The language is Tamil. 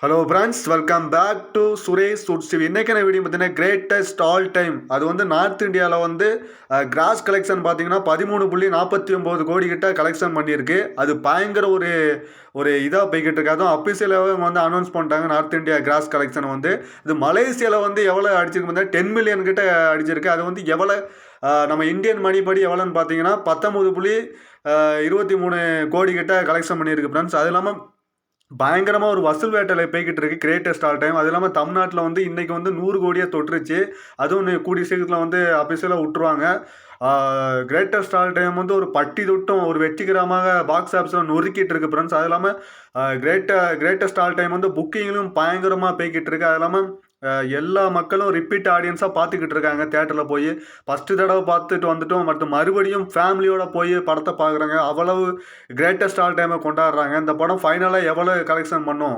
Hello friends, welcome back to Suresh shoots TV. இன்றைக்கான வீடியோ பார்த்தீங்கன்னா கிரேட்டஸ்ட் ஆல் டைம். அது வந்து நார்த் இந்தியாவில் வந்து கிராஸ் கலெக்ஷன் பார்த்தீங்கன்னா 13.49 கோடி கிட்ட கலெக்ஷன் பண்ணியிருக்கு. அது பயங்கர ஒரு ஒரு இதாக போய்கிட்டு இருக்கு. அதுவும் அஃபிஷியலாகவே அவங்க வந்து அனௌன்ஸ் பண்ணிட்டாங்க. நார்த் இந்தியா கிராஸ் கலெக்ஷன் வந்து இது மலேசியாவில் வந்து எவ்வளோ அடிச்சிருக்கு பார்த்தீங்கன்னா 10 மில்லியன் கிட்ட அடிச்சிருக்கு. அது வந்து எவ்வளோ நம்ம இந்தியன் மணி படி எவ்வளோன்னு பார்த்தீங்கன்னா 19.23 கோடி கிட்ட கலெக்ஷன் பண்ணியிருக்கு ஃப்ரெண்ட்ஸ். அது இல்லாமல் பயங்கரமா ஒரு வசூல் வேட்டையில போய்க்கிட்டு இருக்கு கிரேட்டஸ்ட் ஆல் டைம். அது இல்லாம தமிழ்நாட்டுல வந்து இன்னைக்கு வந்து 100 கோடிய தொட்டுருச்சு. அதுவும் கூடிய சீக்கிரத்துல வந்து அஃபிஷியலா உட்டுருவாங்க. கிரேட்டஸ்ட் ஆல் டைம் வந்து ஒரு பட்டி தொட்டும் ஒரு வெற்றிகரமாக பாக்ஸ் ஆஃபீஸ்ல நொறுக்கிட்டு இருக்கு ஃப்ரெண்ட்ஸ். அது இல்லாம கிரேட்டஸ்ட் ஆல் டைம் வந்து புக்கிங்லும் பயங்கரமா போய்க்கிட்டு இருக்கு. அது இல்லாம எல்லா மக்களும் ரிப்பீட் ஆடியன்ஸா பார்த்துக்கிட்டு இருக்காங்க தியேட்டர்ல போய். ஃபர்ஸ்ட் தடவை பார்த்துட்டு வந்துட்டோம், மற்றும் மறுபடியும் ஃபேமிலியோட போய் படத்தை பார்க்குறாங்க. அவ்வளவு கிரேட்டஸ்ட் ஆல் டைமை கொண்டாடுறாங்க. இந்த படம் ஃபைனலாக எவ்வளோ கலெக்ஷன் பண்ணும்